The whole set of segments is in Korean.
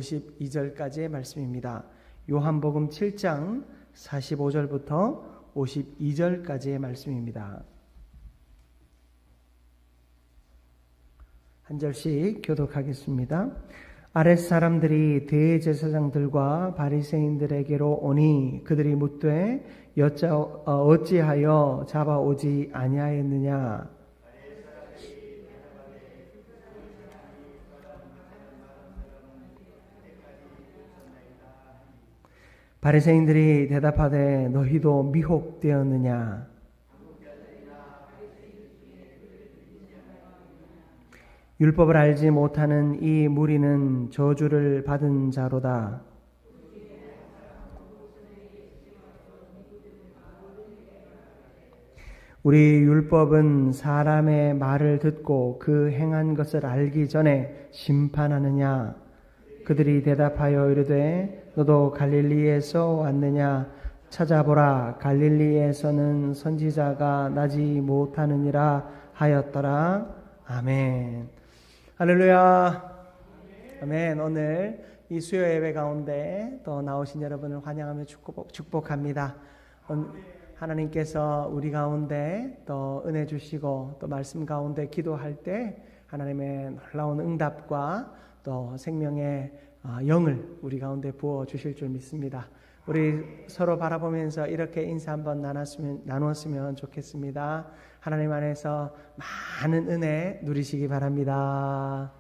52절까지의 말씀입니다. 요한복음 7장 45절부터 52절까지의 말씀입니다. 한 절씩 교독하겠습니다. 아랫 사람들이 대제사장들과 바리새인들에게로 오니 그들이 묻되 어찌하여 잡아오지 아니하였느냐. 바리새인들이 대답하되 너희도 미혹되었느냐. 율법을 알지 못하는 이 무리는 저주를 받은 자로다. 우리 율법은 사람의 말을 듣고 그 행한 것을 알기 전에 심판하느냐. 그들이 대답하여 이르되 너도 갈릴리에서 왔느냐. 찾아보라. 갈릴리에서는 선지자가 나지 못하느니라 하였더라. 아멘. 할렐루야. 아멘. 오늘 이 수요 예배 가운데 또 나오신 여러분을 환영하며 축복합니다. 하나님께서 우리 가운데 또 은혜 주시고 또 말씀 가운데 기도할 때 하나님의 놀라운 응답과 또 생명의 영을 우리 가운데 부어 주실 줄 믿습니다. 우리 서로 바라보면서 이렇게 인사 한번 나눴으면 좋겠습니다. 하나님 안에서 많은 은혜 누리시기 바랍니다.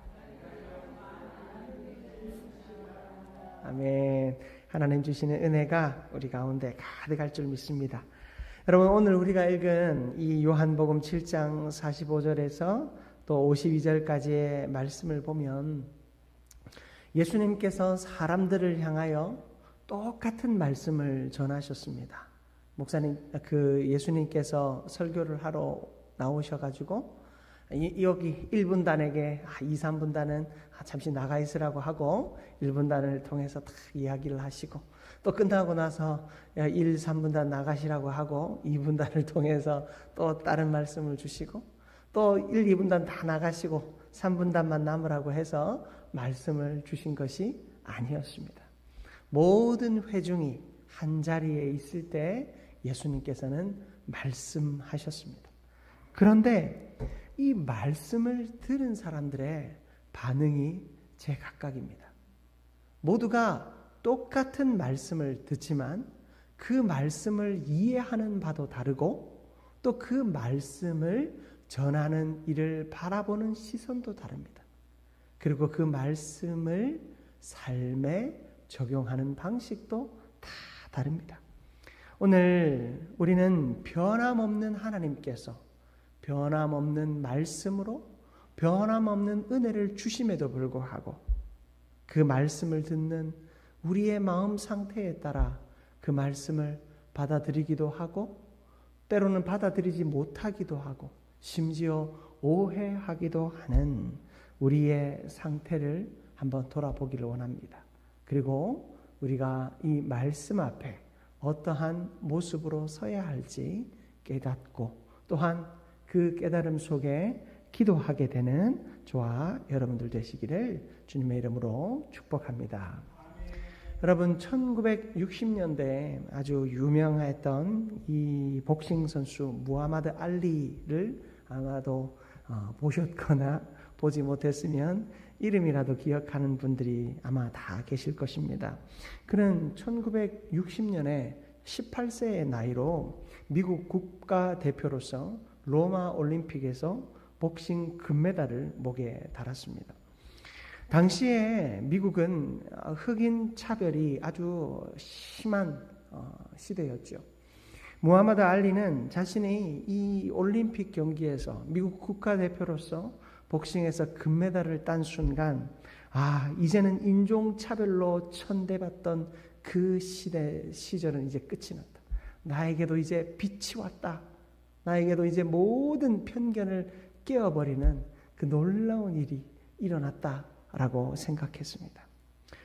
아멘. 하나님 주시는 은혜가 우리 가운데 가득할 줄 믿습니다. 여러분, 오늘 우리가 읽은 이 요한복음 7장 45절에서 또 52절까지의 말씀을 보면 예수님께서 사람들을 향하여 똑같은 말씀을 전하셨습니다. 목사님, 예수님께서 설교를 하러 나오셔가지고 여기 1분단에게 2, 3분단은 잠시 나가 있으라고 하고 1분단을 통해서 다 이야기를 하시고 또 끝나고 나서 1, 3분단 나가시라고 하고 2분단을 통해서 또 다른 말씀을 주시고 또 1, 2분단 다 나가시고 3분단만 남으라고 해서 말씀을 주신 것이 아니었습니다. 모든 회중이 한 자리에 있을 때 예수님께서는 말씀하셨습니다. 그런데 이 말씀을 들은 사람들의 반응이 제각각입니다. 모두가 똑같은 말씀을 듣지만 그 말씀을 이해하는 바도 다르고 또 그 말씀을 전하는 이를 바라보는 시선도 다릅니다. 그리고 그 말씀을 삶에 적용하는 방식도 다 다릅니다. 오늘 우리는 변함없는 하나님께서 변함없는 말씀으로 변함없는 은혜를 주심에도 불구하고 그 말씀을 듣는 우리의 마음 상태에 따라 그 말씀을 받아들이기도 하고 때로는 받아들이지 못하기도 하고 심지어 오해하기도 하는 우리의 상태를 한번 돌아보기를 원합니다. 그리고 우리가 이 말씀 앞에 어떠한 모습으로 서야 할지 깨닫고 또한 그 깨달음 속에 기도하게 되는 저와 여러분들 되시기를 주님의 이름으로 축복합니다. 여러분, 1960년대에 아주 유명했던 이 복싱 선수 무하마드 알리를 아마도 보셨거나 보지 못했으면 이름이라도 기억하는 분들이 아마 다 계실 것입니다. 그는 1960년에 18세의 나이로 미국 국가대표로서 로마 올림픽에서 복싱 금메달을 목에 달았습니다. 당시에 미국은 흑인 차별이 아주 심한 시대였죠. 무하마드 알리는 자신이 이 올림픽 경기에서 미국 국가대표로서 복싱에서 금메달을 딴 순간 이제는 인종차별로 천대받던 그 시절은 이제 끝이 났다. 나에게도 이제 빛이 왔다. 나에게도 이제 모든 편견을 깨어버리는 그 놀라운 일이 일어났다라고 생각했습니다.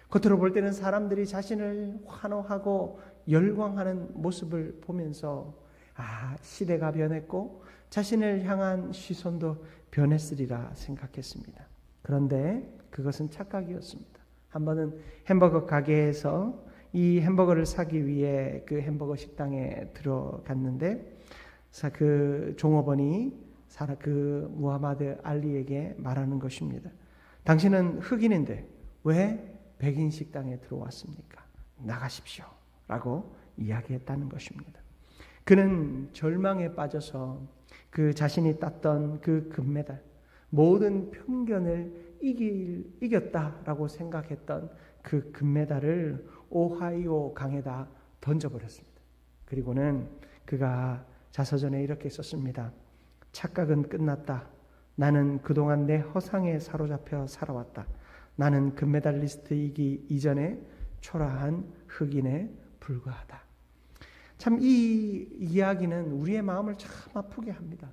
겉으로 볼 때는 사람들이 자신을 환호하고 열광하는 모습을 보면서 시대가 변했고 자신을 향한 시선도 변했으리라 생각했습니다. 그런데 그것은 착각이었습니다. 한 번은 햄버거 가게에서 이 햄버거를 사기 위해 그 햄버거 식당에 들어갔는데 그 종업원이 그 무하마드 알리에게 말하는 것입니다. 당신은 흑인인데 왜 백인 식당에 들어왔습니까? 나가십시오 라고 이야기했다는 것입니다. 그는 절망에 빠져서 그 자신이 땄던 그 금메달, 모든 편견을 이겼다라고 생각했던 그 금메달을 오하이오 강에다 던져버렸습니다. 그리고는 그가 자서전에 이렇게 썼습니다. 착각은 끝났다. 나는 그동안 내 허상에 사로잡혀 살아왔다. 나는 금메달리스트이기 이전에 초라한 흑인에 불과하다. 참 이 이야기는 우리의 마음을 참 아프게 합니다.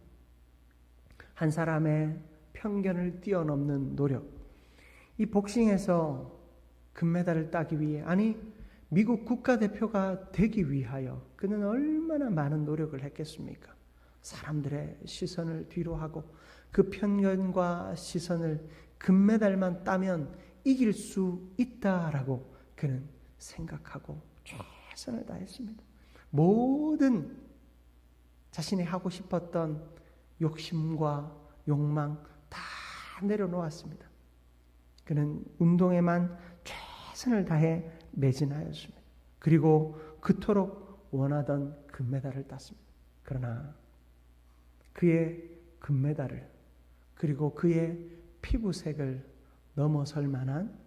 한 사람의 편견을 뛰어넘는 노력. 이 복싱에서 금메달을 따기 위해, 아니 미국 국가대표가 되기 위하여 그는 얼마나 많은 노력을 했겠습니까? 사람들의 시선을 뒤로 하고 그 편견과 시선을 금메달만 따면 이길 수 있다라고 그는 생각하고 최선을 다했습니다. 모든 자신이 하고 싶었던 욕심과 욕망 다 내려놓았습니다. 그는 운동에만 최선을 다해 매진하였습니다. 그리고 그토록 원하던 금메달을 땄습니다. 그러나 그의 금메달을 그리고 그의 피부색을 넘어설 만한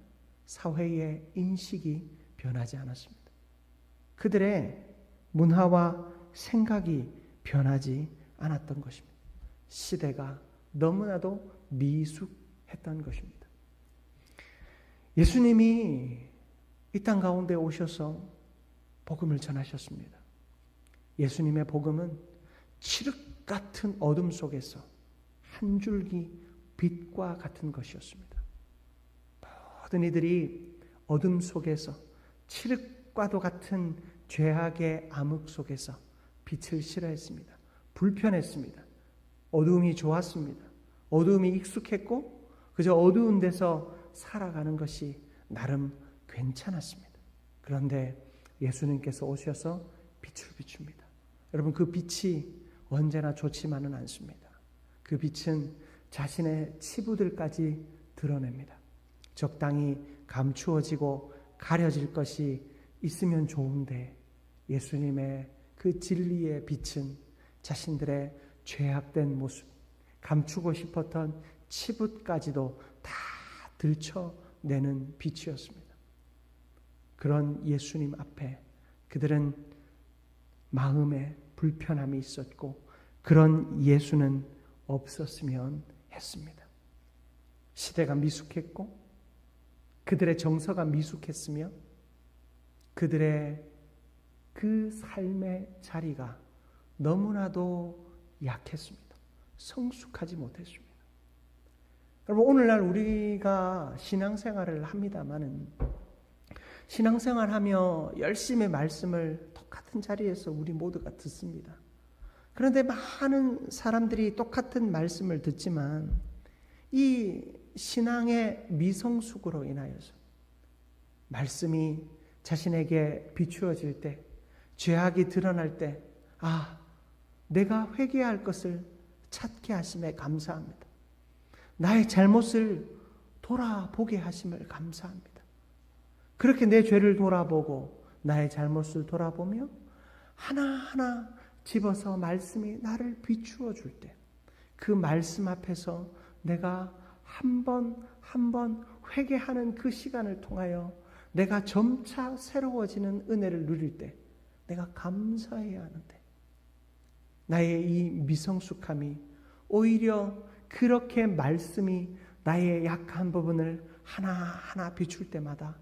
사회의 인식이 변하지 않았습니다. 그들의 문화와 생각이 변하지 않았던 것입니다. 시대가 너무나도 미숙했던 것입니다. 예수님이 이 땅 가운데 오셔서 복음을 전하셨습니다. 예수님의 복음은 칠흑 같은 어둠 속에서 한 줄기 빛과 같은 것이었습니다. 모든 이들이 어둠 속에서 칠흑과도 같은 죄악의 암흑 속에서 빛을 싫어했습니다. 불편했습니다. 어두움이 좋았습니다. 어두움이 익숙했고 그저 어두운 데서 살아가는 것이 나름 괜찮았습니다. 그런데 예수님께서 오셔서 빛을 비춥니다. 여러분, 그 빛이 언제나 좋지만은 않습니다. 그 빛은 자신의 치부들까지 드러냅니다. 적당히 감추어지고 가려질 것이 있으면 좋은데 예수님의 그 진리의 빛은 자신들의 죄악된 모습, 감추고 싶었던 치부까지도 다 들춰내는 빛이었습니다. 그런 예수님 앞에 그들은 마음에 불편함이 있었고 그런 예수는 없었으면 했습니다. 시대가 미숙했고 그들의 정서가 미숙했으며 그들의 그 삶의 자리가 너무나도 약했습니다. 성숙하지 못했습니다. 여러분, 오늘날 우리가 신앙생활을 합니다마는 신앙생활하며 열심히 말씀을 똑같은 자리에서 우리 모두가 듣습니다. 그런데 많은 사람들이 똑같은 말씀을 듣지만 이 신앙의 미성숙으로 인하여서 말씀이 자신에게 비추어질 때, 죄악이 드러날 때, 내가 회개할 것을 찾게 하심에 감사합니다. 나의 잘못을 돌아보게 하심을 감사합니다. 그렇게 내 죄를 돌아보고 나의 잘못을 돌아보며 하나하나 집어서 말씀이 나를 비추어 줄 때, 그 말씀 앞에서 내가 한 번 한 번 회개하는 그 시간을 통하여 내가 점차 새로워지는 은혜를 누릴 때 내가 감사해야 하는데, 나의 이 미성숙함이 오히려 그렇게 말씀이 나의 약한 부분을 하나하나 비출 때마다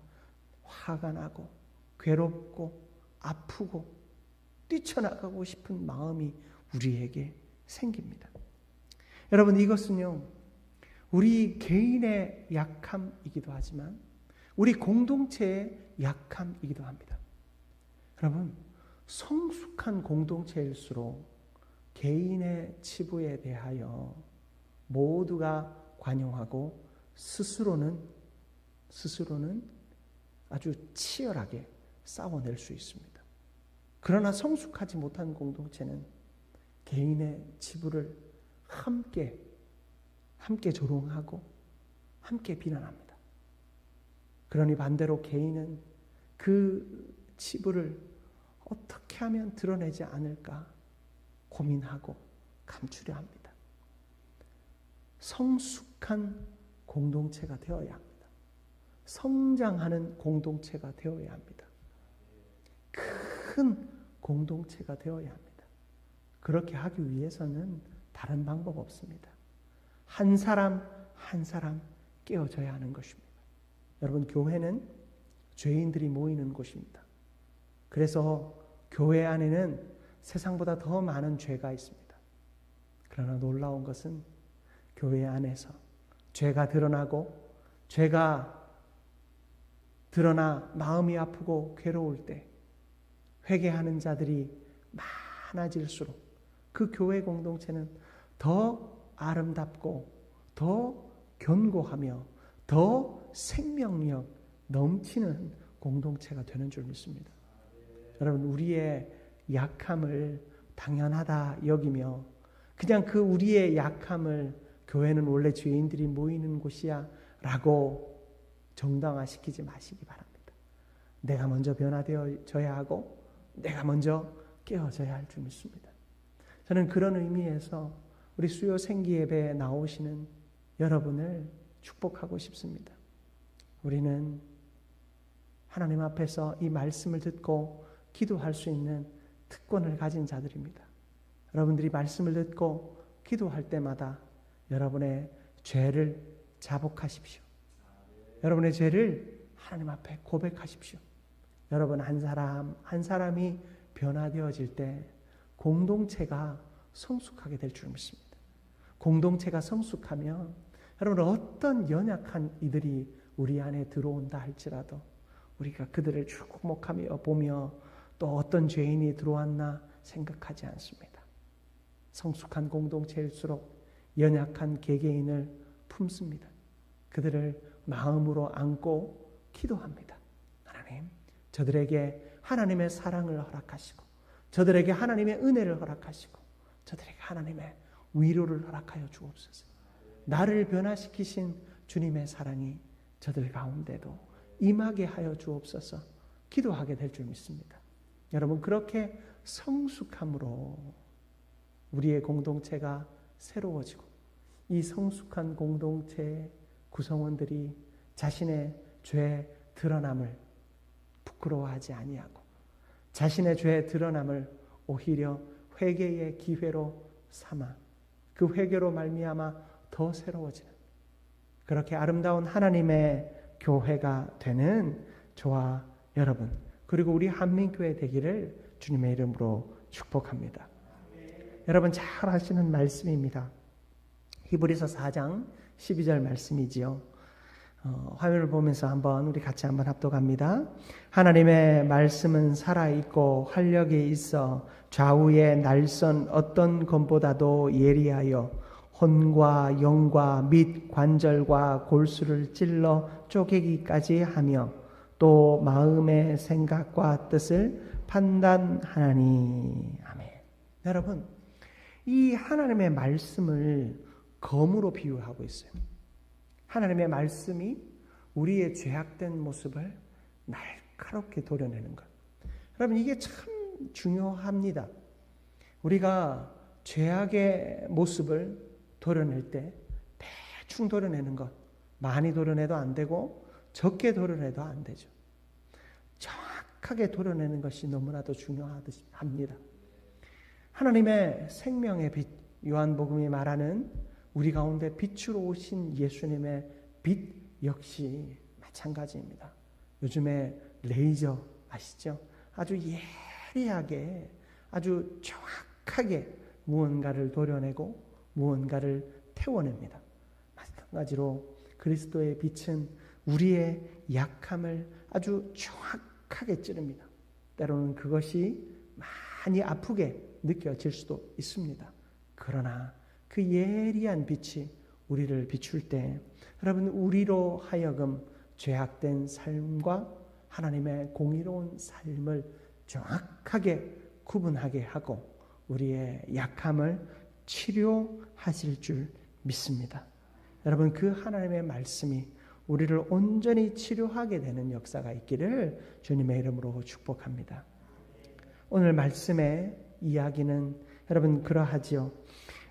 화가 나고 괴롭고 아프고 뛰쳐나가고 싶은 마음이 우리에게 생깁니다. 여러분, 이것은요, 우리 개인의 약함이기도 하지만 우리 공동체의 약함이기도 합니다. 여러분, 성숙한 공동체일수록 개인의 치부에 대하여 모두가 관용하고 스스로는 아주 치열하게 싸워낼 수 있습니다. 그러나 성숙하지 못한 공동체는 개인의 치부를 함께 조롱하고 함께 비난합니다. 그러니 반대로 개인은 그 치부를 어떻게 하면 드러내지 않을까 고민하고 감추려 합니다. 성숙한 공동체가 되어야 합니다. 성장하는 공동체가 되어야 합니다. 큰 공동체가 되어야 합니다. 그렇게 하기 위해서는 다른 방법 없습니다. 한 사람 한 사람 깨어져야 하는 것입니다. 여러분, 교회는 죄인들이 모이는 곳입니다. 그래서 교회 안에는 세상보다 더 많은 죄가 있습니다. 그러나 놀라운 것은 교회 안에서 죄가 드러나 마음이 아프고 괴로울 때 회개하는 자들이 많아질수록 그 교회 공동체는 더 아름답고 더 견고하며 더 생명력 넘치는 공동체가 되는 줄 믿습니다. 여러분, 우리의 약함을 당연하다 여기며 그냥 그 우리의 약함을 교회는 원래 죄인들이 모이는 곳이야 라고 정당화시키지 마시기 바랍니다. 내가 먼저 변화되어져야 하고 내가 먼저 깨어져야 할 줄 믿습니다. 저는 그런 의미에서 우리 수요 생기예배에 나오시는 여러분을 축복하고 싶습니다. 우리는 하나님 앞에서 이 말씀을 듣고 기도할 수 있는 특권을 가진 자들입니다. 여러분들이 말씀을 듣고 기도할 때마다 여러분의 죄를 자복하십시오. 여러분의 죄를 하나님 앞에 고백하십시오. 여러분 한 사람 한 사람이 변화되어질 때 공동체가 성숙하게 될 줄 믿습니다. 공동체가 성숙하면 여러분 어떤 연약한 이들이 우리 안에 들어온다 할지라도 우리가 그들을 주목하며 보며 또 어떤 죄인이 들어왔나 생각하지 않습니다. 성숙한 공동체일수록 연약한 개개인을 품습니다. 그들을 마음으로 안고 기도합니다. 하나님, 저들에게 하나님의 사랑을 허락하시고 저들에게 하나님의 은혜를 허락하시고 저들에게 하나님의 위로를 허락하여 주옵소서. 나를 변화시키신 주님의 사랑이 저들 가운데도 임하게 하여 주옵소서. 기도하게 될 줄 믿습니다. 여러분, 그렇게 성숙함으로 우리의 공동체가 새로워지고 이 성숙한 공동체의 구성원들이 자신의 죄 드러남을 부끄러워하지 아니하고 자신의 죄 드러남을 오히려 회개의 기회로 삼아 그 회개로 말미암아 더 새로워지는 그렇게 아름다운 하나님의 교회가 되는 저와 여러분 그리고 우리 한민교회 되기를 주님의 이름으로 축복합니다. 여러분 잘 아시는 말씀입니다. 히브리서 4장 12절 말씀이지요. 화면을 보면서 우리 같이 한번 합독합니다. 하나님의 말씀은 살아있고 활력이 있어 좌우의 날선 어떤 검보다도 예리하여 혼과 영과 및 관절과 골수를 찔러 쪼개기까지 하며 또 마음의 생각과 뜻을 판단하나니. 아멘. 여러분, 이 하나님의 말씀을 검으로 비유하고 있어요. 하나님의 말씀이 우리의 죄악된 모습을 날카롭게 도려내는 것. 여러분, 이게 참 중요합니다. 우리가 죄악의 모습을 도려낼 때 대충 도려내는 것, 많이 도려내도 안 되고 적게 도려내도 안 되죠. 정확하게 도려내는 것이 너무나도 중요합니다. 하나님의 생명의 빛, 요한복음이 말하는 우리 가운데 빛으로 오신 예수님의 빛 역시 마찬가지입니다. 요즘에 레이저 아시죠? 아주 예리하게 아주 정확하게 무언가를 도려내고 무언가를 태워냅니다. 마찬가지로 그리스도의 빛은 우리의 약함을 아주 정확하게 찌릅니다. 때로는 그것이 많이 아프게 느껴질 수도 있습니다. 그러나 그 예리한 빛이 우리를 비출 때 여러분 우리로 하여금 죄악된 삶과 하나님의 공의로운 삶을 정확하게 구분하게 하고 우리의 약함을 치료하실 줄 믿습니다. 여러분, 그 하나님의 말씀이 우리를 온전히 치료하게 되는 역사가 있기를 주님의 이름으로 축복합니다. 오늘 말씀의 이야기는 여러분 그러하지요.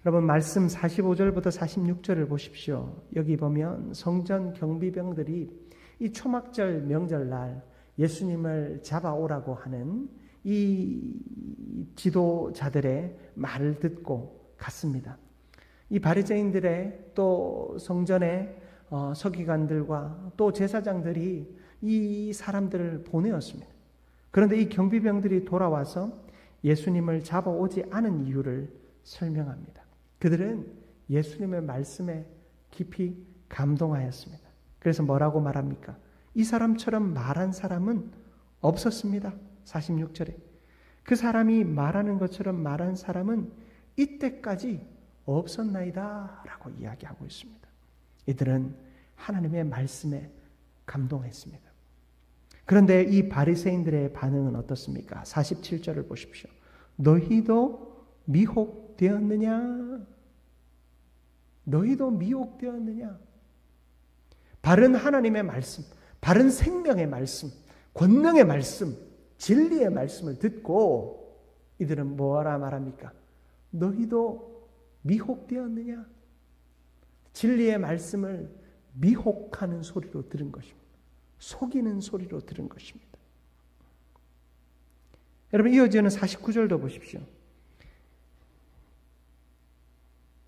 여러분, 말씀 45절부터 46절을 보십시오. 여기 보면 성전 경비병들이 이 초막절 명절날 예수님을 잡아오라고 하는 이 지도자들의 말을 듣고 갔습니다. 이 바리새인들의 또 성전의 서기관들과 또 제사장들이 이 사람들을 보내었습니다. 그런데 이 경비병들이 돌아와서 예수님을 잡아오지 않은 이유를 설명합니다. 그들은 예수님의 말씀에 깊이 감동하였습니다. 그래서 뭐라고 말합니까? 이 사람처럼 말한 사람은 없었습니다. 46절에 그 사람이 말하는 것처럼 말한 사람은 이때까지 없었나이다 라고 이야기하고 있습니다. 이들은 하나님의 말씀에 감동했습니다. 그런데 이 바리새인들의 반응은 어떻습니까? 47절을 보십시오. 너희도 미혹되었느냐? 너희도 미혹되었느냐? 바른 하나님의 말씀, 바른 생명의 말씀, 권능의 말씀, 진리의 말씀을 듣고 이들은 뭐라 말합니까? 너희도 미혹되었느냐? 진리의 말씀을 미혹하는 소리로 들은 것입니다. 속이는 소리로 들은 것입니다. 여러분, 이어지는 49절도 보십시오.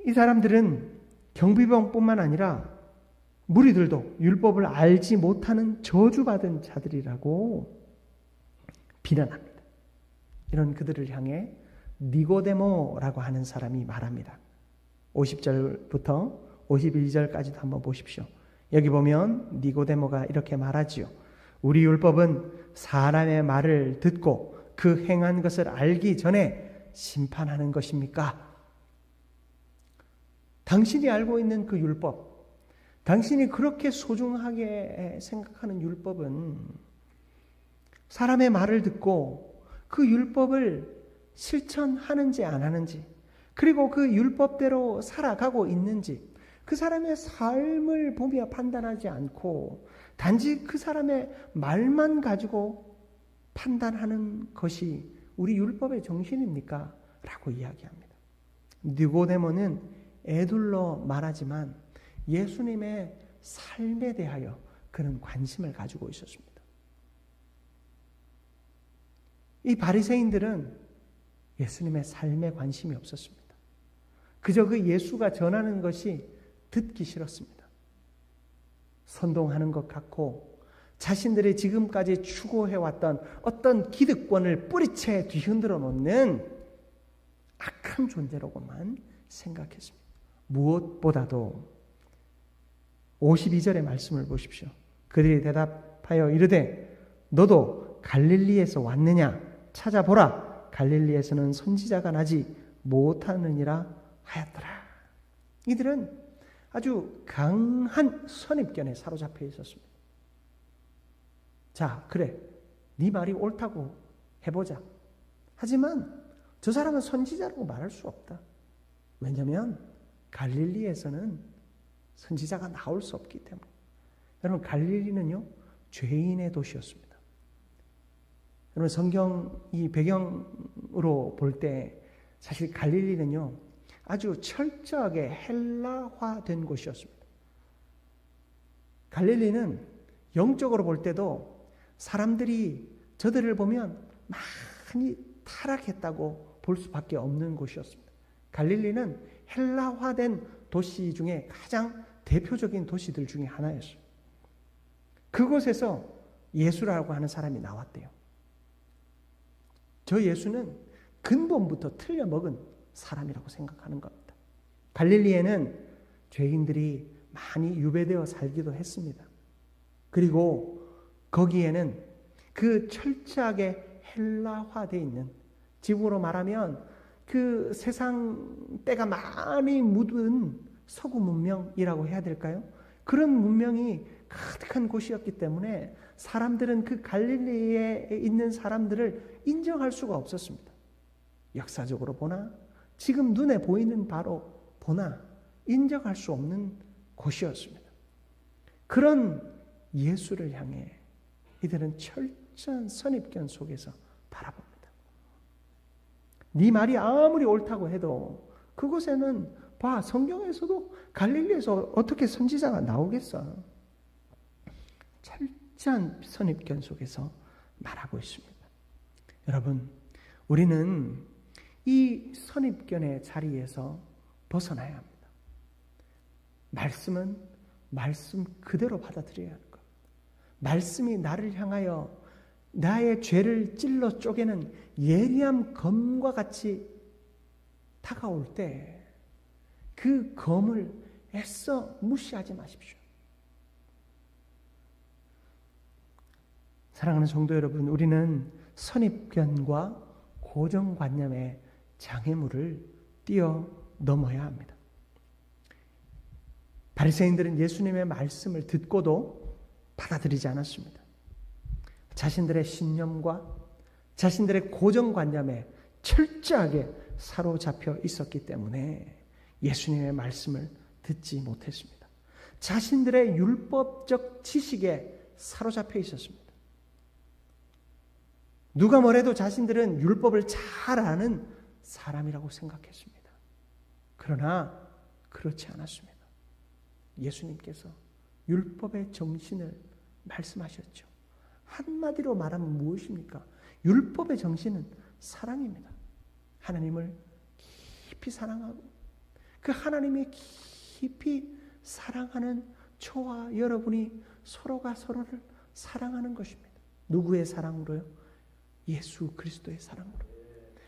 이 사람들은 경비병뿐만 아니라 무리들도 율법을 알지 못하는 저주받은 자들이라고 비난합니다. 이런 그들을 향해 니고데모라고 하는 사람이 말합니다. 50절부터 51절까지도 한번 보십시오. 여기 보면 니고데모가 이렇게 말하지요. 우리 율법은 사람의 말을 듣고 그 행한 것을 알기 전에 심판하는 것입니까? 당신이 알고 있는 그 율법, 당신이 그렇게 소중하게 생각하는 율법은 사람의 말을 듣고 그 율법을 실천하는지 안 하는지, 그리고 그 율법대로 살아가고 있는지 그 사람의 삶을 보며 판단하지 않고 단지 그 사람의 말만 가지고 판단하는 것이 우리 율법의 정신입니까? 라고 이야기합니다. 니고데모는 애둘러 말하지만 예수님의 삶에 대하여 그는 관심을 가지고 있었습니다. 이 바리새인들은 예수님의 삶에 관심이 없었습니다. 그저 그 예수가 전하는 것이 듣기 싫었습니다. 선동하는 것 같고 자신들이 지금까지 추구해왔던 어떤 기득권을 뿌리채 뒤흔들어 놓는 악한 존재라고만 생각했습니다. 무엇보다도 52절의 말씀을 보십시오. 그들이 대답하여 이르되 너도 갈릴리에서 왔느냐? 찾아보라. 갈릴리에서는 선지자가 나지 못하느니라 하였더라. 이들은 아주 강한 선입견에 사로잡혀 있었습니다. 자, 그래. 네 말이 옳다고 해보자. 하지만 저 사람은 선지자라고 말할 수 없다. 왜냐하면 갈릴리에서는 선지자가 나올 수 없기 때문에. 여러분, 갈릴리는요 죄인의 도시였습니다. 여러분, 성경 이 배경으로 볼 때 사실 갈릴리는요 아주 철저하게 헬라화된 곳이었습니다. 갈릴리는 영적으로 볼 때도 사람들이 저들을 보면 많이 타락했다고 볼 수밖에 없는 곳이었습니다. 갈릴리는 헬라화된 도시 중에 가장 대표적인 도시들 중에 하나였어요. 그곳에서 예수라고 하는 사람이 나왔대요. 저 예수는 근본부터 틀려먹은 사람이라고 생각하는 겁니다. 갈릴리에는 죄인들이 많이 유배되어 살기도 했습니다. 그리고 거기에는 그 철저하게 헬라화되어 있는, 지금으로 말하면 그 세상 때가 많이 묻은 서구 문명이라고 해야 될까요? 그런 문명이 가득한 곳이었기 때문에 사람들은 그 갈릴리에 있는 사람들을 인정할 수가 없었습니다. 역사적으로 보나 지금 눈에 보이는 바로 보나 인정할 수 없는 곳이었습니다. 그런 예수를 향해 이들은 철저한 선입견 속에서 바라봅니다. 네 말이 아무리 옳다고 해도 그곳에는 봐, 성경에서도 갈릴리에서 어떻게 선지자가 나오겠어? 철저한 선입견 속에서 말하고 있습니다. 여러분, 우리는 이 선입견의 자리에서 벗어나야 합니다. 말씀은 말씀 그대로 받아들여야 하는 것. 말씀이 나를 향하여 나의 죄를 찔러 쪼개는 예리한 검과 같이 다가올 때 그 검을 애써 무시하지 마십시오. 사랑하는 성도 여러분, 우리는 선입견과 고정관념의 장애물을 뛰어넘어야 합니다. 바리새인들은 예수님의 말씀을 듣고도 받아들이지 않았습니다. 자신들의 신념과 자신들의 고정관념에 철저하게 사로잡혀 있었기 때문에 예수님의 말씀을 듣지 못했습니다. 자신들의 율법적 지식에 사로잡혀 있었습니다. 누가 뭐래도 자신들은 율법을 잘 아는 사람이라고 생각했습니다. 그러나 그렇지 않았습니다. 예수님께서 율법의 정신을 말씀하셨죠. 한마디로 말하면 무엇입니까? 율법의 정신은 사랑입니다. 하나님을 깊이 사랑하고 그 하나님의 깊이 사랑하는 저와 여러분이 서로가 서로를 사랑하는 것입니다. 누구의 사랑으로요? 예수 그리스도의 사랑으로.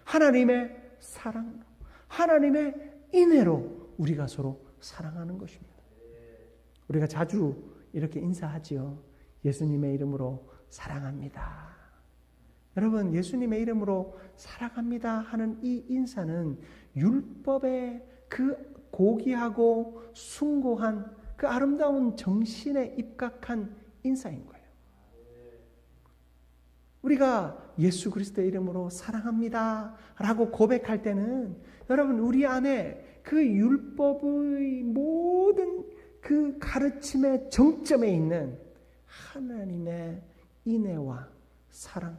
하나님의 사랑으로. 하나님의 인애로 우리가 서로 사랑하는 것입니다. 우리가 자주 이렇게 인사하지요. 예수님의 이름으로 사랑합니다. 여러분, 예수님의 이름으로 사랑합니다 하는 이 인사는 율법의 그 고귀하고 숭고한 그 아름다운 정신에 입각한 인사인 거예요. 우리가 예수 그리스도의 이름으로 사랑합니다 라고 고백할 때는 여러분, 우리 안에 그 율법의 모든 그 가르침의 정점에 있는 하나님의 인애와 사랑,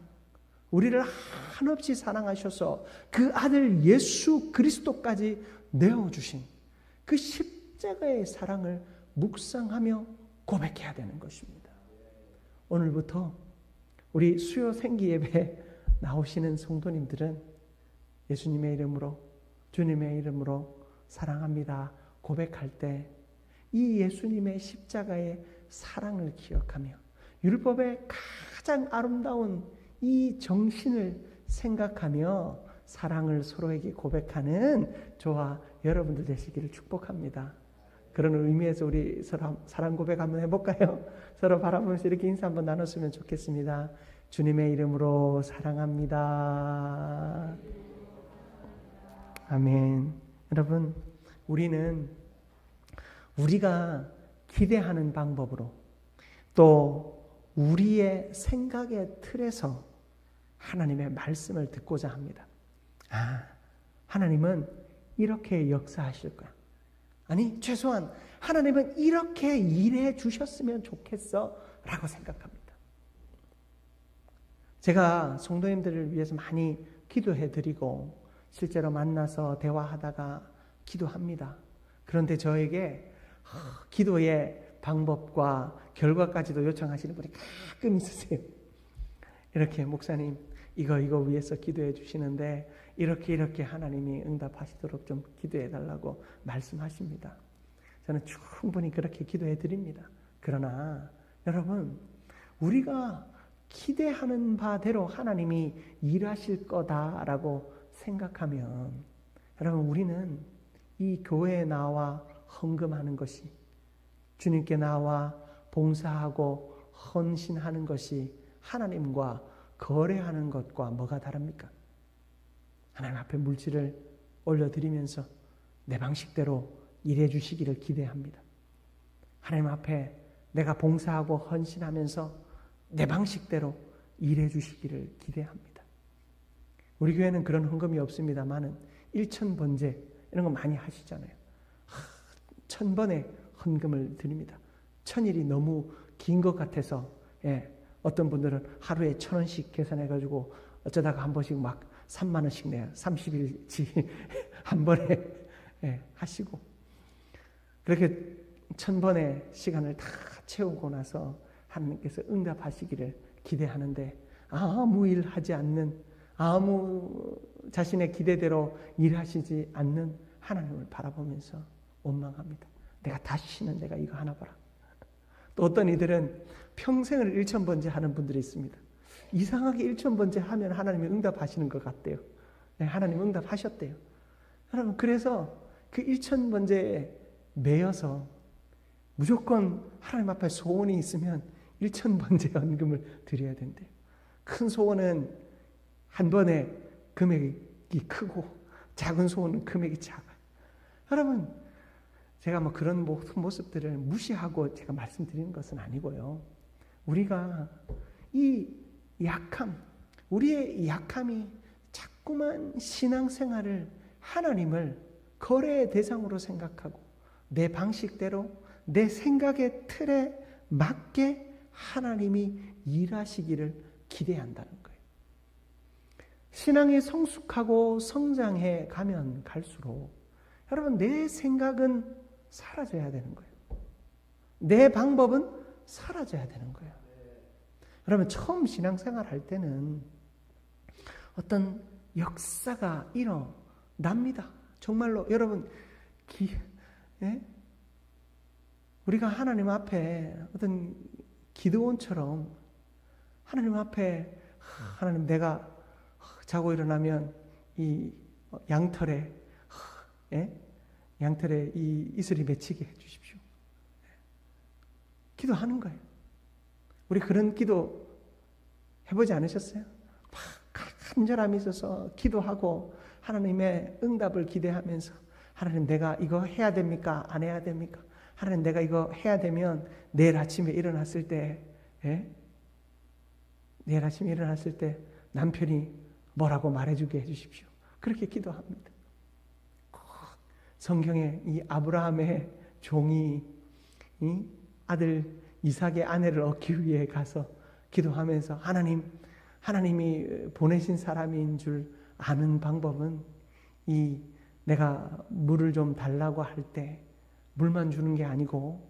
우리를 한없이 사랑하셔서 그 아들 예수 그리스도까지 내어주신 그 십자가의 사랑을 묵상하며 고백해야 되는 것입니다. 오늘부터 우리 수요 생기 예배 나오시는 성도님들은 예수님의 이름으로, 주님의 이름으로 사랑합니다 고백할 때 이 예수님의 십자가의 사랑을 기억하며 율법의 가장 아름다운 이 정신을 생각하며 사랑을 서로에게 고백하는 저와 여러분들 되시기를 축복합니다. 그런 의미에서 우리 서로 사랑 고백 한번 해볼까요? 서로 바라보면서 이렇게 인사 한번 나눴으면 좋겠습니다. 주님의 이름으로 사랑합니다. 아멘. 여러분, 우리는 우리가 기대하는 방법으로 또 우리의 생각의 틀에서 하나님의 말씀을 듣고자 합니다. 하나님은 이렇게 역사하실 거야. 아니, 최소한 하나님은 이렇게 일해 주셨으면 좋겠어 라고 생각합니다. 제가 성도님들을 위해서 많이 기도해 드리고 실제로 만나서 대화하다가 기도합니다. 그런데 저에게 기도의 방법과 결과까지도 요청하시는 분이 가끔 있으세요. 이렇게 목사님 이거 위해서 기도해 주시는데 이렇게 하나님이 응답하시도록 좀 기도해 달라고 말씀하십니다. 저는 충분히 그렇게 기도해 드립니다. 그러나 여러분, 우리가 기대하는 바대로 하나님이 일하실 거다라고 생각하면 여러분, 우리는 이 교회에 나와 헌금하는 것이, 주님께 나와 봉사하고 헌신하는 것이 하나님과 거래하는 것과 뭐가 다릅니까? 하나님 앞에 물질을 올려드리면서 내 방식대로 일해 주시기를 기대합니다. 하나님 앞에 내가 봉사하고 헌신하면서 내 방식대로 일해 주시기를 기대합니다. 우리 교회는 그런 헌금이 없습니다만은 일천번제 이런 거 많이 하시잖아요. 1000번의 헌금을 드립니다. 1000일이 너무 긴 것 같아서 어떤 분들은 하루에 1000원씩 계산해가지고 어쩌다가 한 번씩 막 3만 원씩 내요. 30일치 한 번에 하시고 그렇게 1000번의 시간을 다 채우고 나서 하나님께서 응답하시기를 기대하는데 아무 일 하지 않는 아무 자신의 기대대로 일하시지 않는 하나님을 바라보면서 원망합니다. 내가 다시는 내가 이거 하나 봐라. 또 어떤 이들은 평생을 1000번째 하는 분들이 있습니다. 이상하게 1000번째 하면 하나님이 응답하시는 것 같대요. 하나님 응답하셨대요. 여러분 그래서 그 1000번째에 매여서 무조건 하나님 앞에 소원이 있으면 1000번째 헌금을 드려야 된대요. 큰 소원은 한 번에 금액이 크고 작은 소원은 금액이 작아요. 여러분 제가 뭐 그런 모습들을 무시하고 제가 말씀드리는 것은 아니고요. 우리가 이 약함, 우리의 약함이 자꾸만 신앙생활을 하나님을 거래의 대상으로 생각하고 내 방식대로 내 생각의 틀에 맞게 하나님이 일하시기를 기대한다는 거예요. 신앙이 성숙하고 성장해 가면 갈수록 여러분 내 생각은 사라져야 되는 거예요. 내 방법은 사라져야 되는 거예요. 여러분 처음 신앙생활 할 때는 어떤 역사가 일어납니다. 정말로 여러분 우리가 하나님 앞에 어떤 기드온처럼 하나님 앞에 하나님 내가 자고 일어나면 이 양털에 이 이슬이 맺히게 해주십시오. 기도하는 거예요. 우리 그런 기도 해보지 않으셨어요? 막 간절함이 있어서 기도하고 하나님의 응답을 기대하면서 하나님 내가 이거 해야 됩니까? 안 해야 됩니까? 하나님 내가 이거 해야 되면 내일 아침에 일어났을 때 내일 아침에 일어났을 때 남편이 뭐라고 말해주게 해주십시오. 그렇게 기도합니다. 성경에 이 아브라함의 종이 이 아들 이삭의 아내를 얻기 위해 가서 기도하면서 하나님이 보내신 사람인 줄 아는 방법은 이 내가 물을 좀 달라고 할 때 물만 주는 게 아니고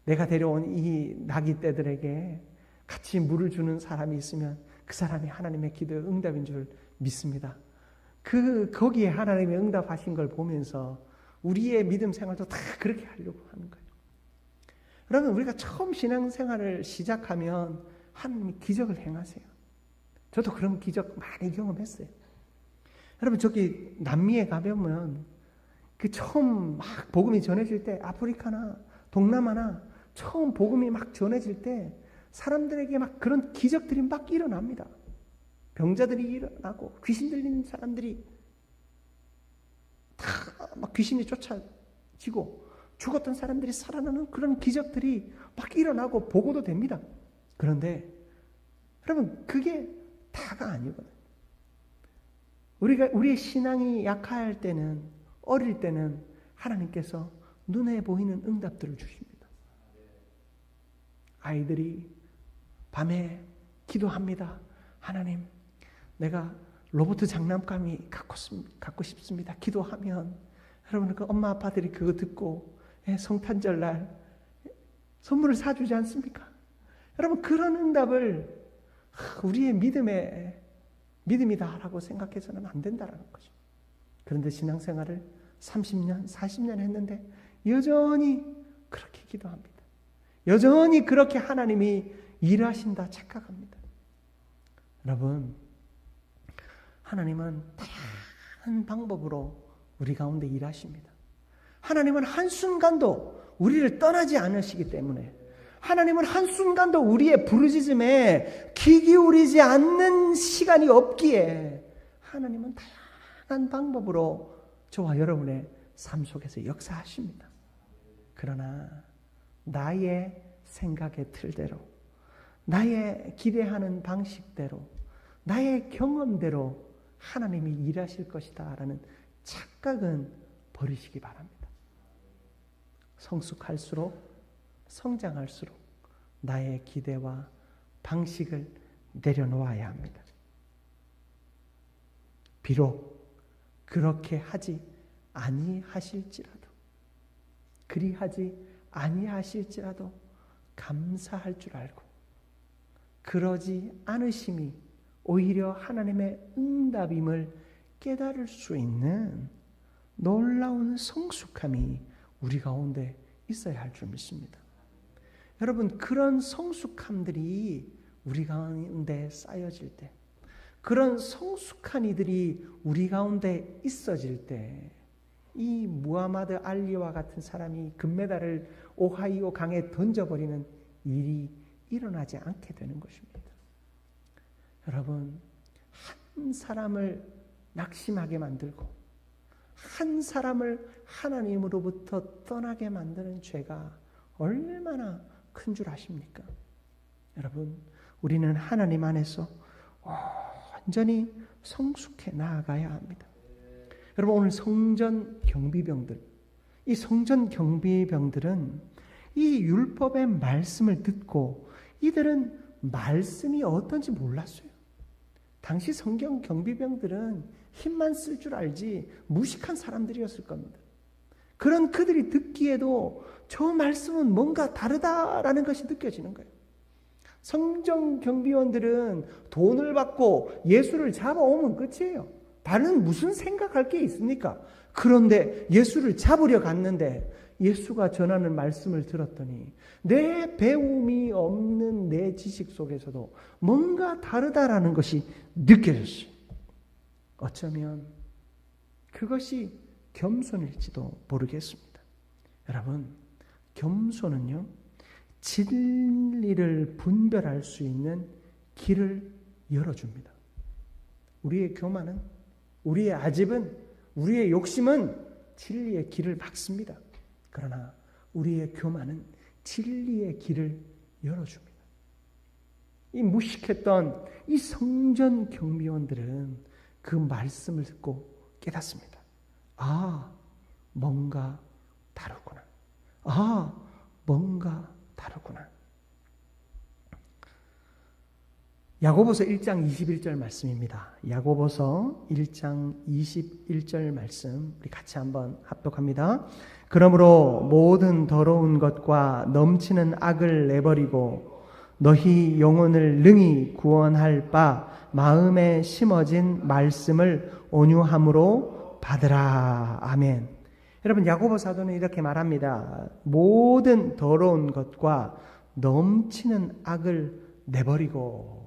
내가 데려온 이 나귀 떼들에게 같이 물을 주는 사람이 있으면 그 사람이 하나님의 기도의 응답인 줄 믿습니다. 거기에 하나님의 응답하신 걸 보면서 우리의 믿음 생활도 다 그렇게 하려고 하는 거예요. 여러분 우리가 처음 신앙생활을 시작하면 하나님이 기적을 행하세요. 저도 그런 기적 많이 경험했어요. 여러분 저기 남미에 가보면 그 처음 막 복음이 전해질 때 아프리카나 동남아나 처음 복음이 막 전해질 때 사람들에게 막 그런 기적들이 막 일어납니다. 병자들이 일어나고 귀신 들리는 사람들이 다 막 귀신이 쫓아지고 죽었던 사람들이 살아나는 그런 기적들이 막 일어나고 보고도 됩니다. 그런데 여러분 그게 다가 아니거든요. 우리의 신앙이 약할 때는 어릴 때는 하나님께서 눈에 보이는 응답들을 주십니다. 아이들이 밤에 기도합니다. 하나님 내가 로봇 장난감이 갖고 싶습니다. 기도하면 여러분 그 엄마 아빠들이 그거 듣고 성탄절날 선물을 사주지 않습니까? 여러분 그런 응답을 우리의 믿음이다라고 생각해서는 안 된다라는 거죠. 그런데 신앙생활을 30년, 40년 했는데 여전히 그렇게 기도합니다. 여전히 그렇게 하나님이 일하신다 착각합니다. 여러분 하나님은 다양한 방법으로 우리 가운데 일하십니다. 하나님은 한순간도 우리를 떠나지 않으시기 때문에 하나님은 한순간도 우리의 부르짖음에 귀 기울이지 않는 시간이 없기에 하나님은 다양한 방법으로 저와 여러분의 삶 속에서 역사하십니다. 그러나 나의 생각의 틀대로, 나의 기대하는 방식대로, 나의 경험대로 하나님이 일하실 것이다 라는 착각은 버리시기 바랍니다. 성숙할수록, 성장할수록 나의 기대와 방식을 내려놓아야 합니다. 비록 그렇게 하지 아니하실지라도, 그리하지 아니하실지라도 감사할 줄 알고, 그러지 않으심이 오히려 하나님의 응답임을 깨달을 수 있는 놀라운 성숙함이 우리 가운데 있어야 할 줄 믿습니다. 여러분, 그런 성숙함들이 우리 가운데 쌓여질 때, 그런 성숙한 이들이 우리 가운데 있어질 때, 이 무하마드 알리와 같은 사람이 금메달을 오하이오 강에 던져버리는 일이 일어나지 않게 되는 것입니다. 여러분, 한 사람을 낙심하게 만들고 한 사람을 하나님으로부터 떠나게 만드는 죄가 얼마나 큰 줄 아십니까? 여러분, 우리는 하나님 안에서 완전히 성숙해 나아가야 합니다. 여러분, 오늘 성전 경비병들, 이 성전 경비병들은 이 율법의 말씀을 듣고 이들은 말씀이 어떤지 몰랐어요. 당시 성경 경비병들은 힘만 쓸 줄 알지 무식한 사람들이었을 겁니다. 그런 그들이 듣기에도 저 말씀은 뭔가 다르다라는 것이 느껴지는 거예요. 성전 경비원들은 돈을 받고 예수를 잡아오면 끝이에요. 다른 무슨 생각할 게 있습니까? 그런데 예수를 잡으려 갔는데 예수가 전하는 말씀을 들었더니 내 배움이 없는 내 지식 속에서도 뭔가 다르다라는 것이 느껴졌어요. 어쩌면 그것이 겸손일지도 모르겠습니다. 여러분, 겸손은요, 진리를 분별할 수 있는 길을 열어줍니다. 우리의 교만은, 우리의 아집은, 우리의 욕심은 진리의 길을 막습니다. 그러나 우리의 교만은 진리의 길을 열어줍니다. 이 무식했던 이 성전 경비원들은 그 말씀을 듣고 깨닫습니다. 아, 뭔가 다르구나. 아, 뭔가 다르구나. 야고보서 1장 21절 말씀입니다. 야고보서 1장 21절 말씀 우리 같이 한번 합독합니다. 그러므로 모든 더러운 것과 넘치는 악을 내버리고 너희 영혼을 능히 구원할 바 마음에 심어진 말씀을 온유함으로 받으라. 아멘. 여러분, 야고보 사도는 이렇게 말합니다. 모든 더러운 것과 넘치는 악을 내버리고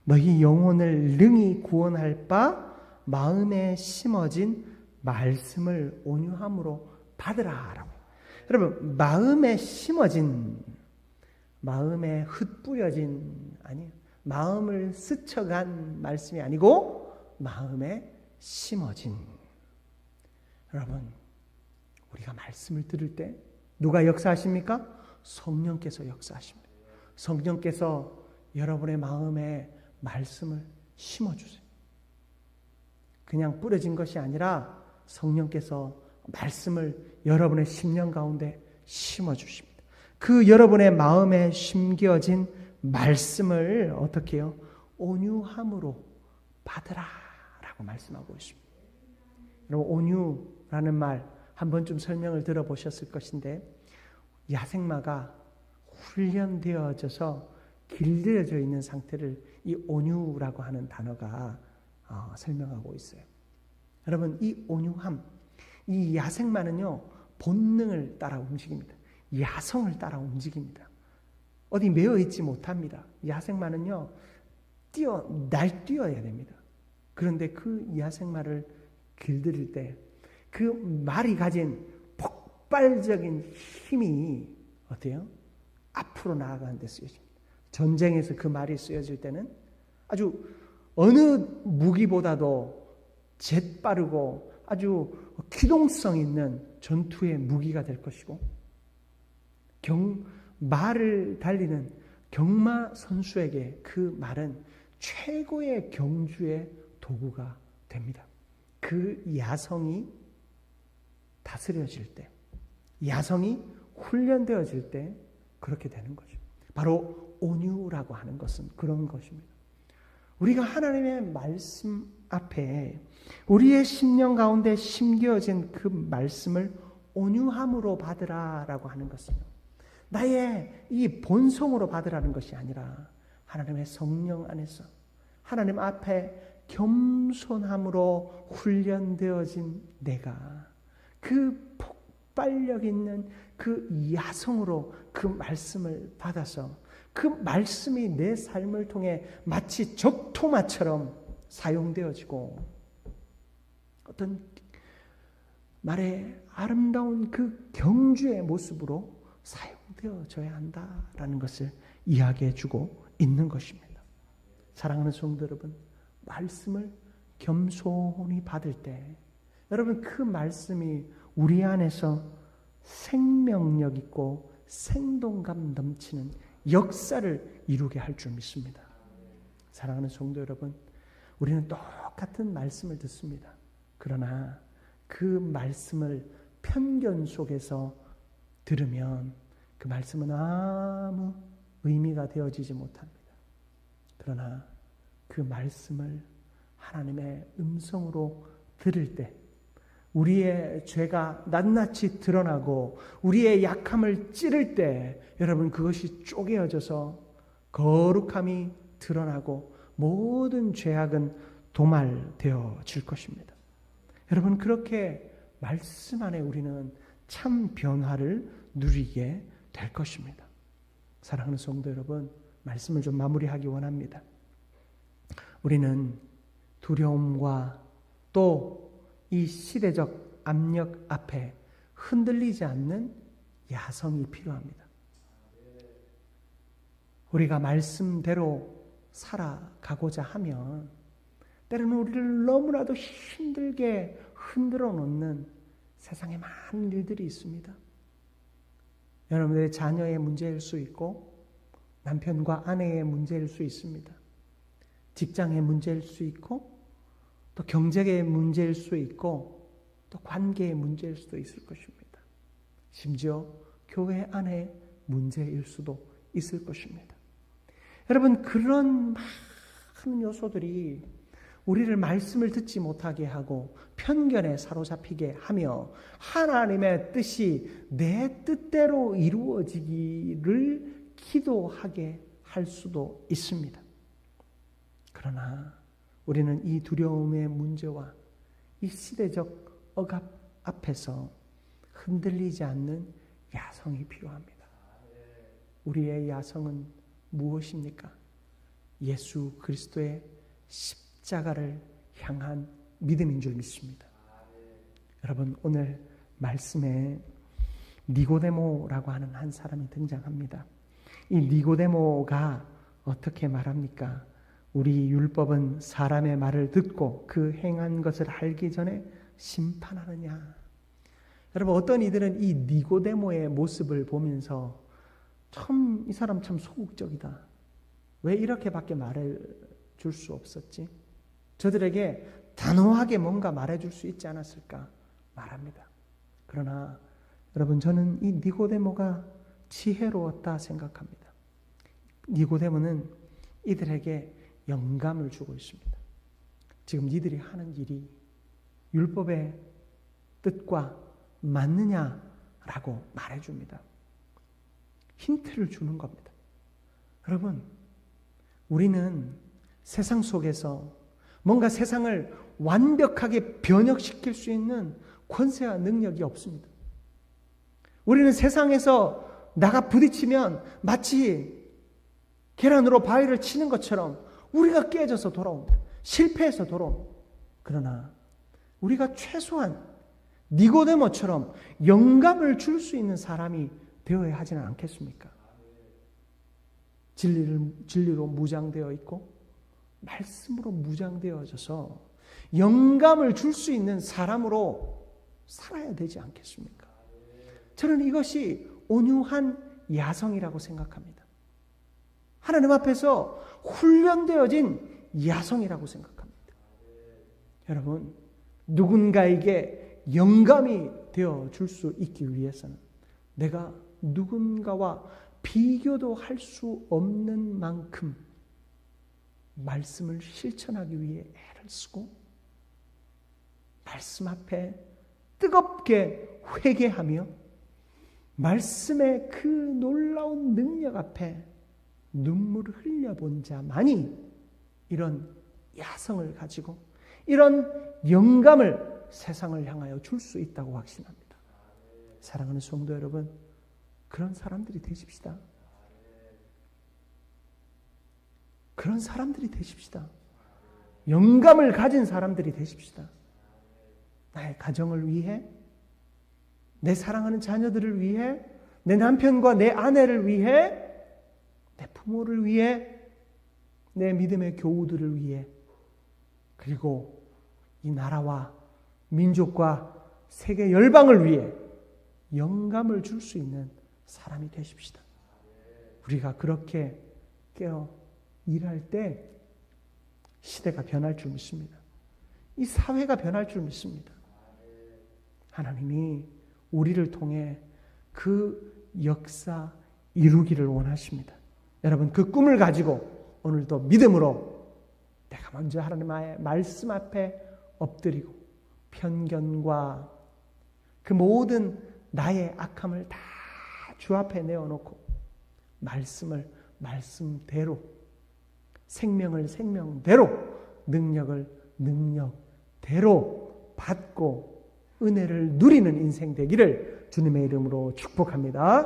너희 영혼을 능히 구원할 바 마음에 심어진 말씀을 온유함으로 받으라. 여러분, 마음에 심어진, 마음에 흩뿌려진, 아니에요. 마음을 스쳐간 말씀이 아니고 마음에 심어진. 여러분, 우리가 말씀을 들을 때 누가 역사하십니까? 성령께서 역사하십니다. 성령께서 여러분의 마음에 말씀을 심어주세요. 그냥 뿌려진 것이 아니라 성령께서 말씀을 여러분의 심령 가운데 심어주십니다. 그 여러분의 마음에 심겨진 말씀을 어떻게 해요? 온유함으로 받으라 라고 말씀하고 있습니다. 여러분, 온유라는 말 한 번쯤 설명을 들어보셨을 것인데, 야생마가 훈련되어져서 길들여져 있는 상태를 이 온유라고 하는 단어가 설명하고 있어요. 여러분, 이 온유함, 이 야생마는요, 본능을 따라 움직입니다. 야성을 따라 움직입니다. 어디 매여 있지 못합니다. 야생마는요, 날뛰어야 됩니다. 그런데 그 야생마를 길들일 때 그 말이 가진 폭발적인 힘이 어때요? 앞으로 나아가는 데 쓰여집니다. 전쟁에서 그 말이 쓰여질 때는 아주 어느 무기보다도 재빠르고 아주 기동성 있는 전투의 무기가 될 것이고 말을 달리는 경마 선수에게 그 말은 최고의 경주의 도구가 됩니다. 그 야성이 다스려질 때, 야성이 훈련되어질 때 그렇게 되는 거죠. 바로 온유라고 하는 것은 그런 것입니다. 우리가 하나님의 말씀 앞에 우리의 심령 가운데 심겨진 그 말씀을 온유함으로 받으라라고 하는 것은 나의 이 본성으로 받으라는 것이 아니라 하나님의 성령 안에서 하나님 앞에 겸손함으로 훈련되어진 내가 그 폭발력 있는 그 야성으로 그 말씀을 받아서 그 말씀이 내 삶을 통해 마치 적토마처럼 사용되어지고 어떤 말의 아름다운 그 경주의 모습으로 사용되어져야 한다라는 것을 이야기해 주고 있는 것입니다. 사랑하는 성도 여러분, 말씀을 겸손히 받을 때 여러분 그 말씀이 우리 안에서 생명력 있고 생동감 넘치는 역사를 이루게 할 줄 믿습니다. 사랑하는 성도 여러분, 우리는 똑같은 말씀을 듣습니다. 그러나 그 말씀을 편견 속에서 들으면 그 말씀은 아무 의미가 되어지지 못합니다. 그러나 그 말씀을 하나님의 음성으로 들을 때 우리의 죄가 낱낱이 드러나고 우리의 약함을 찌를 때 여러분 그것이 쪼개어져서 거룩함이 드러나고 모든 죄악은 도말되어질 것입니다. 여러분 그렇게 말씀 안에 우리는 참 변화를 누리게 될 것입니다. 사랑하는 성도 여러분, 말씀을 좀 마무리하기 원합니다. 우리는 두려움과 또 이 시대적 압력 앞에 흔들리지 않는 야성이 필요합니다. 우리가 말씀대로 살아가고자 하면 때로는 우리를 너무나도 힘들게 흔들어 놓는 세상에 많은 일들이 있습니다. 여러분들의 자녀의 문제일 수 있고 남편과 아내의 문제일 수 있습니다. 직장의 문제일 수 있고 또 경제의 문제일 수 있고 또 관계의 문제일 수도 있을 것입니다. 심지어 교회 안의 문제일 수도 있을 것입니다. 여러분 그런 많은 요소들이 우리를 말씀을 듣지 못하게 하고 편견에 사로잡히게 하며 하나님의 뜻이 내 뜻대로 이루어지기를 기도하게 할 수도 있습니다. 그러나 우리는 이 두려움의 문제와 이 시대적 억압 앞에서 흔들리지 않는 야성이 필요합니다. 우리의 야성은 무엇입니까? 예수 그리스도의 십자가를 향한 믿음인 줄 믿습니다. 여러분 오늘 말씀에 니고데모라고 하는 한 사람이 등장합니다. 이 니고데모가 어떻게 말합니까? 우리 율법은 사람의 말을 듣고 그 행한 것을 알기 전에 심판하느냐. 여러분 어떤 이들은 이 니고데모의 모습을 보면서 참 이 사람 참 소극적이다. 왜 이렇게밖에 말해줄 수 없었지? 저들에게 단호하게 뭔가 말해줄 수 있지 않았을까 말합니다. 그러나 여러분 저는 이 니고데모가 지혜로웠다 생각합니다. 니고데모는 이들에게 영감을 주고 있습니다. 지금 니들이 하는 일이 율법의 뜻과 맞느냐라고 말해줍니다. 힌트를 주는 겁니다. 여러분 우리는 세상 속에서 뭔가 세상을 완벽하게 변혁시킬 수 있는 권세와 능력이 없습니다. 우리는 세상에서 나가 부딪히면 마치 계란으로 바위를 치는 것처럼 우리가 깨져서 돌아옵니다. 실패해서 돌아옵니다. 그러나 우리가 최소한 니고데모처럼 영감을 줄 수 있는 사람이 되어야 하지는 않겠습니까? 진리로 무장되어 있고 말씀으로 무장되어져서 영감을 줄 수 있는 사람으로 살아야 되지 않겠습니까? 저는 이것이 온유한 야성이라고 생각합니다. 하나님 앞에서 훈련되어진 야성이라고 생각합니다. 여러분, 누군가에게 영감이 되어 줄 수 있기 위해서는 내가 누군가와 비교도 할 수 없는 만큼 말씀을 실천하기 위해 애를 쓰고 말씀 앞에 뜨겁게 회개하며 말씀의 그 놀라운 능력 앞에 눈물을 흘려본 자만이 이런 야성을 가지고 이런 영감을 세상을 향하여 줄 수 있다고 확신합니다. 사랑하는 성도 여러분, 그런 사람들이 되십시다. 그런 사람들이 되십시다. 영감을 가진 사람들이 되십시다. 나의 가정을 위해, 내 사랑하는 자녀들을 위해, 내 남편과 내 아내를 위해, 내 부모를 위해, 내 믿음의 교우들을 위해, 그리고 이 나라와 민족과 세계 열방을 위해 영감을 줄 수 있는 사람이 되십시다. 우리가 그렇게 깨어 일할 때 시대가 변할 줄 믿습니다. 이 사회가 변할 줄 믿습니다. 하나님이 우리를 통해 그 역사 이루기를 원하십니다. 여러분, 그 꿈을 가지고 오늘도 믿음으로 내가 먼저 하나님의 말씀 앞에 엎드리고 편견과 그 모든 나의 악함을 다 주 앞에 내어놓고 말씀을 말씀대로, 생명을 생명대로, 능력을 능력대로 받고 은혜를 누리는 인생 되기를 주님의 이름으로 축복합니다.